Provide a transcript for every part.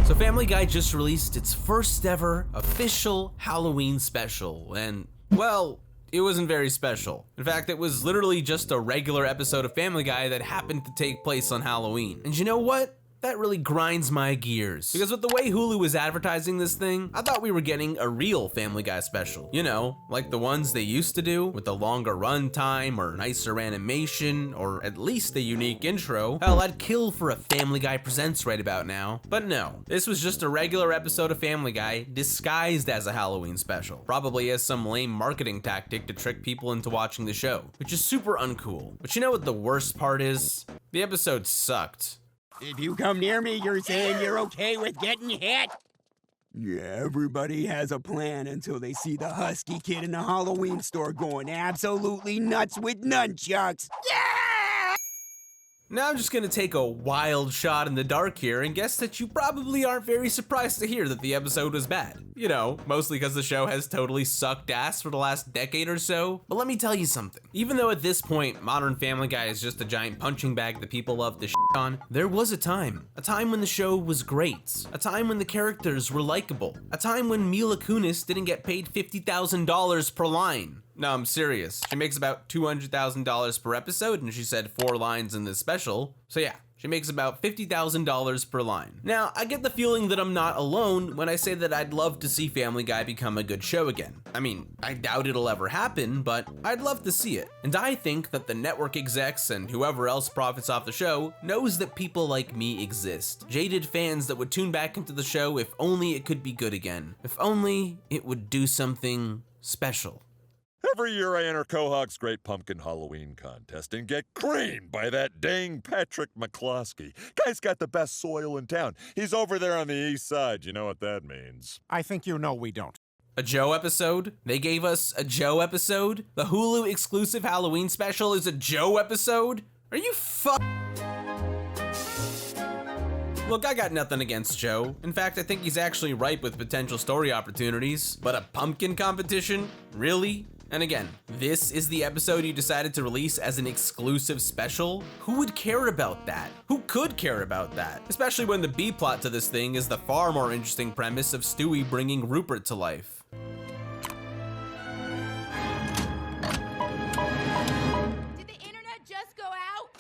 So Family Guy just released its first ever official Halloween special, and, well, it wasn't very special. In fact, it was literally just a regular episode of Family Guy that happened to take place on Halloween. And you know what? That really grinds my gears. Because with the way Hulu was advertising this thing, I thought we were getting a real Family Guy special. You know, like the ones they used to do, with a longer run time, or nicer animation, or at least a unique intro. Hell, I'd kill for a Family Guy Presents right about now. But no, this was just a regular episode of Family Guy disguised as a Halloween special. Probably as some lame marketing tactic to trick people into watching the show, which is super uncool. But you know what the worst part is? The episode sucked. If you come near me, you're saying you're okay with getting hit? Yeah, everybody has a plan until they see the husky kid in the Halloween store going absolutely nuts with nunchucks. Yeah! Now I'm just gonna take a wild shot in the dark here and guess that you probably aren't very surprised to hear that the episode was bad. You know, mostly because the show has totally sucked ass for the last decade or so. But let me tell you something. Even though at this point, modern Family Guy is just a giant punching bag that people love to shit on, there was a time when the show was great. A time when the characters were likable. A time when Mila Kunis didn't get paid $50,000 per line. No, I'm serious. She makes about $200,000 per episode, and she said 4 lines in this special. So yeah, she makes about $50,000 per line. Now, I get the feeling that I'm not alone when I say that I'd love to see Family Guy become a good show again. I mean, I doubt it'll ever happen, but I'd love to see it. And I think that the network execs and whoever else profits off the show knows that people like me exist. Jaded fans that would tune back into the show if only it could be good again. If only it would do something special. Every year I enter Quahog's Great Pumpkin Halloween Contest and get creamed by that dang Patrick McCloskey. Guy's got the best soil in town. He's over there on the east side. You know what that means. I think you know we don't. A Joe episode? They gave us a Joe episode? The Hulu exclusive Halloween special is a Joe episode? Are you Look, I got nothing against Joe. In fact, I think he's actually ripe with potential story opportunities. But a pumpkin competition? Really? And again, this is the episode you decided to release as an exclusive special? Who would care about that? Who could care about that? Especially when the B-plot to this thing is the far more interesting premise of Stewie bringing Rupert to life. Did the internet just go out?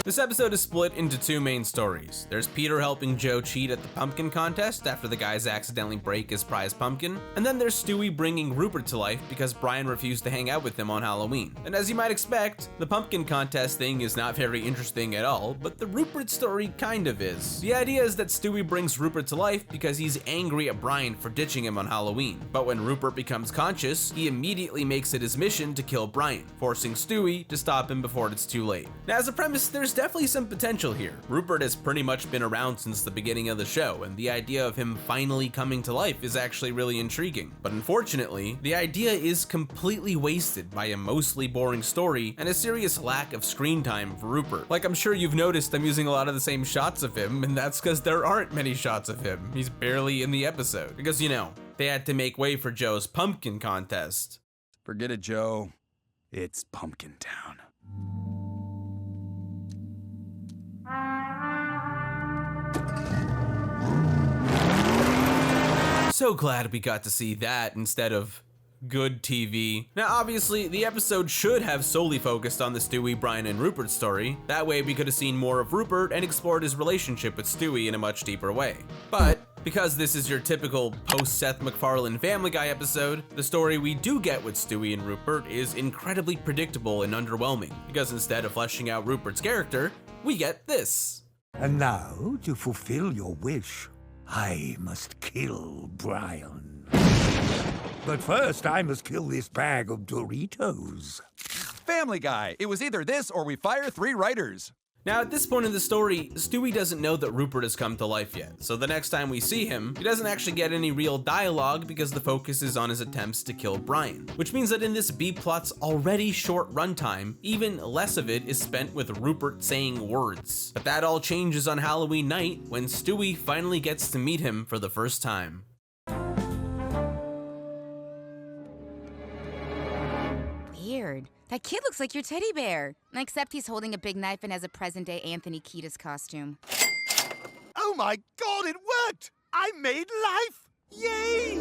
This episode is split into 2 main stories. There's Peter helping Joe cheat at the pumpkin contest after the guys accidentally break his prize pumpkin, and then there's Stewie bringing Rupert to life because Brian refused to hang out with him on Halloween. And as you might expect, the pumpkin contest thing is not very interesting at all, but the Rupert story kind of is. The idea is that Stewie brings Rupert to life because he's angry at Brian for ditching him on Halloween. But when Rupert becomes conscious, he immediately makes it his mission to kill Brian, forcing Stewie to stop him before it's too late. Now, as a premise, there's definitely some potential here. Rupert has pretty much been around since the beginning of the show, and the idea of him finally coming to life is actually really intriguing. But unfortunately, the idea is completely wasted by a mostly boring story and a serious lack of screen time for Rupert. Like, I'm sure you've noticed I'm using a lot of the same shots of him, and that's because there aren't many shots of him. He's barely in the episode. Because, you know, they had to make way for Joe's pumpkin contest. Forget it, Joe. It's Pumpkin Town. So glad we got to see that instead of good TV. Now obviously, the episode should have solely focused on the Stewie, Brian, and Rupert story. That way we could have seen more of Rupert and explored his relationship with Stewie in a much deeper way. But because this is your typical post-Seth MacFarlane Family Guy episode, the story we do get with Stewie and Rupert is incredibly predictable and underwhelming, because instead of fleshing out Rupert's character, we get this. And now, to fulfill your wish, I must kill Brian. But first, I must kill this bag of Doritos. Family Guy. It was either this or we fire 3 writers. Now at this point in the story, Stewie doesn't know that Rupert has come to life yet, so the next time we see him, he doesn't actually get any real dialogue because the focus is on his attempts to kill Brian. Which means that in this B-plot's already short runtime, even less of it is spent with Rupert saying words. But that all changes on Halloween night when Stewie finally gets to meet him for the first time. Weird. That kid looks like your teddy bear. Except he's holding a big knife and has a present-day Anthony Kiedis costume. Oh my god, it worked! I made life! Yay!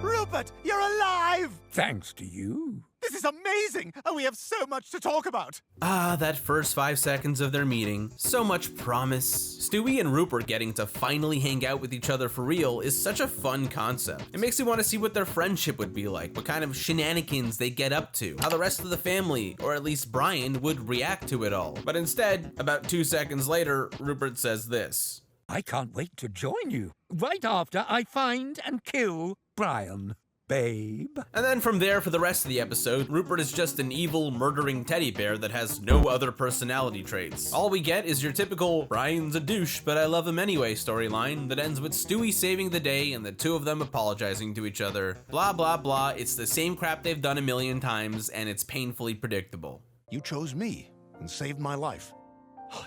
Rupert, you're alive! Thanks to you. This is amazing! And we have so much to talk about! Ah, that first 5 seconds of their meeting. So much promise. Stewie and Rupert getting to finally hang out with each other for real is such a fun concept. It makes me want to see what their friendship would be like, what kind of shenanigans they get up to, how the rest of the family, or at least Brian, would react to it all. But instead, about 2 seconds later, Rupert says this. I can't wait to join you. Right after I find and kill Brian. Babe. And then from there, for the rest of the episode, Rupert is just an evil, murdering teddy bear that has no other personality traits. All we get is your typical Brian's a douche, but I love him anyway storyline that ends with Stewie saving the day and the two of them apologizing to each other. Blah, blah, blah. It's the same crap they've done a million times, and it's painfully predictable. You chose me and saved my life.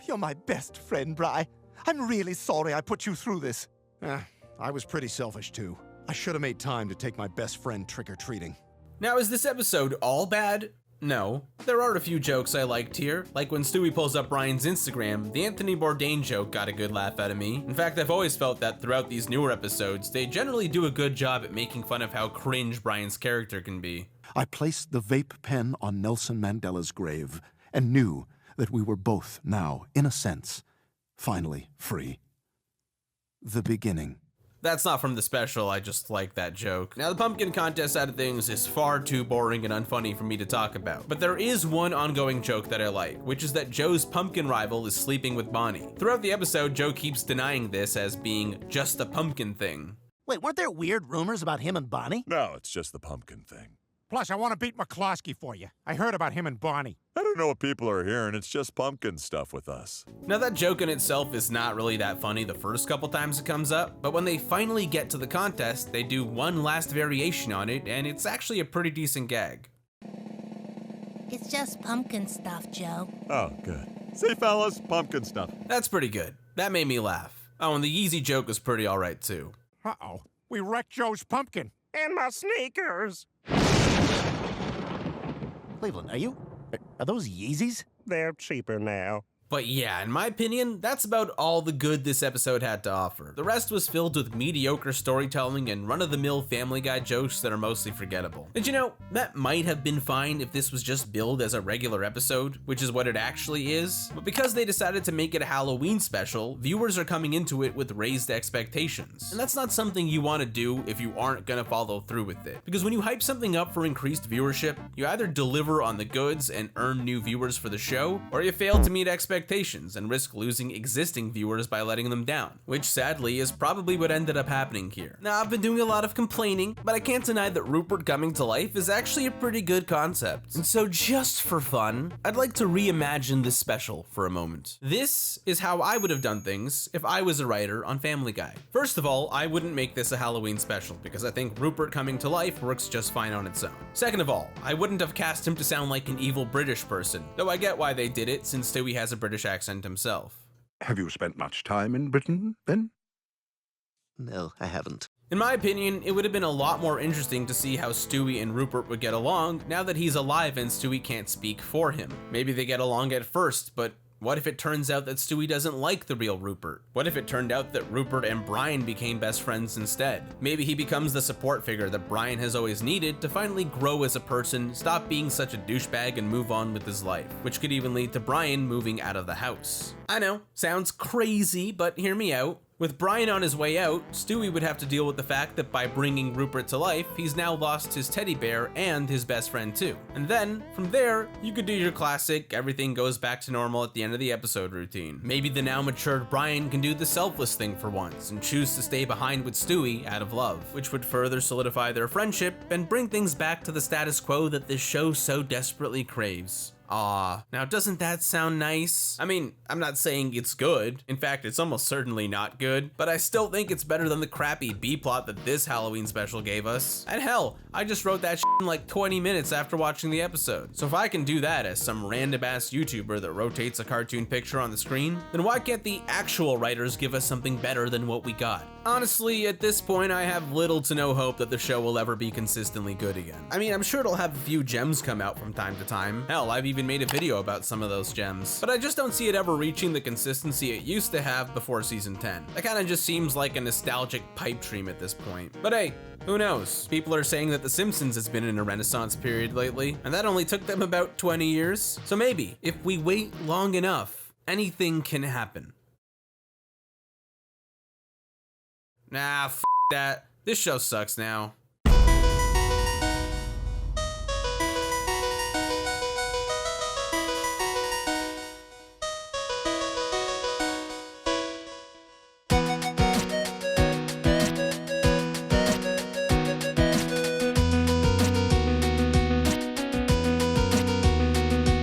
You're my best friend, Bri. I'm really sorry I put you through this. I was pretty selfish too. I should have made time to take my best friend trick-or-treating. Now, is this episode all bad? No. There are a few jokes I liked here, like when Stewie pulls up Brian's Instagram, the Anthony Bourdain joke got a good laugh out of me. In fact, I've always felt that throughout these newer episodes, they generally do a good job at making fun of how cringe Brian's character can be. I placed the vape pen on Nelson Mandela's grave and knew that we were both now, in a sense, finally free. The beginning. That's not from the special, I just like that joke. Now, the pumpkin contest side of things is far too boring and unfunny for me to talk about, but there is one ongoing joke that I like, which is that Joe's pumpkin rival is sleeping with Bonnie. Throughout the episode, Joe keeps denying this as being just a pumpkin thing. Wait, weren't there weird rumors about him and Bonnie? No, it's just the pumpkin thing. Plus, I want to beat McCloskey for you. I heard about him and Bonnie. I don't know what people are hearing. It's just pumpkin stuff with us. Now, that joke in itself is not really that funny the first couple times it comes up, but when they finally get to the contest, they do one last variation on it, and it's actually a pretty decent gag. It's just pumpkin stuff, Joe. Oh, good. See, fellas, pumpkin stuff. That's pretty good. That made me laugh. Oh, and the Yeezy joke was pretty alright too. Uh-oh. We wrecked Joe's pumpkin. And my sneakers. Cleveland, are those Yeezys? They're cheaper now. But yeah, in my opinion, that's about all the good this episode had to offer. The rest was filled with mediocre storytelling and run-of-the-mill Family Guy jokes that are mostly forgettable. And you know, that might have been fine if this was just billed as a regular episode, which is what it actually is. But because they decided to make it a Halloween special, viewers are coming into it with raised expectations. And that's not something you want to do if you aren't gonna follow through with it. Because when you hype something up for increased viewership, you either deliver on the goods and earn new viewers for the show, or you fail to meet expectations and risk losing existing viewers by letting them down, which sadly is probably what ended up happening here. Now, I've been doing a lot of complaining, but I can't deny that Rupert coming to life is actually a pretty good concept. And so just for fun, I'd like to reimagine this special for a moment. This is how I would have done things if I was a writer on Family Guy. First of all, I wouldn't make this a Halloween special because I think Rupert coming to life works just fine on its own. Second of all, I wouldn't have cast him to sound like an evil British person, though I get why they did it since Stewie has a British accent himself. Have you spent much time in Britain, then? No, I haven't. In my opinion, it would have been a lot more interesting to see how Stewie and Rupert would get along now that he's alive and Stewie can't speak for him. Maybe they get along at first, but what if it turns out that Stewie doesn't like the real Rupert? What if it turned out that Rupert and Brian became best friends instead? Maybe he becomes the support figure that Brian has always needed to finally grow as a person, stop being such a douchebag, and move on with his life, which could even lead to Brian moving out of the house. I know, sounds crazy, but hear me out. With Brian on his way out, Stewie would have to deal with the fact that by bringing Rupert to life, he's now lost his teddy bear and his best friend too. And then, from there, you could do your classic, everything goes back to normal at the end of the episode routine. Maybe the now matured Brian can do the selfless thing for once and choose to stay behind with Stewie out of love, which would further solidify their friendship and bring things back to the status quo that this show so desperately craves. Aw, now doesn't that sound nice? I mean, I'm not saying it's good. In fact, it's almost certainly not good, but I still think it's better than the crappy B-plot that this Halloween special gave us. And hell, I just wrote that shit in like 20 minutes after watching the episode. So if I can do that as some random ass YouTuber that rotates a cartoon picture on the screen, then why can't the actual writers give us something better than what we got? Honestly, at this point, I have little to no hope that the show will ever be consistently good again. I mean, I'm sure it'll have a few gems come out from time to time. Hell, I've even made a video about some of those gems, but I just don't see it ever reaching the consistency it used to have before season 10. That kind of just seems like a nostalgic pipe dream at this point. But hey, who knows? People are saying that The Simpsons has been in a renaissance period lately, and that only took them about 20 years. So maybe, if we wait long enough, anything can happen. Nah, f that. This show sucks now.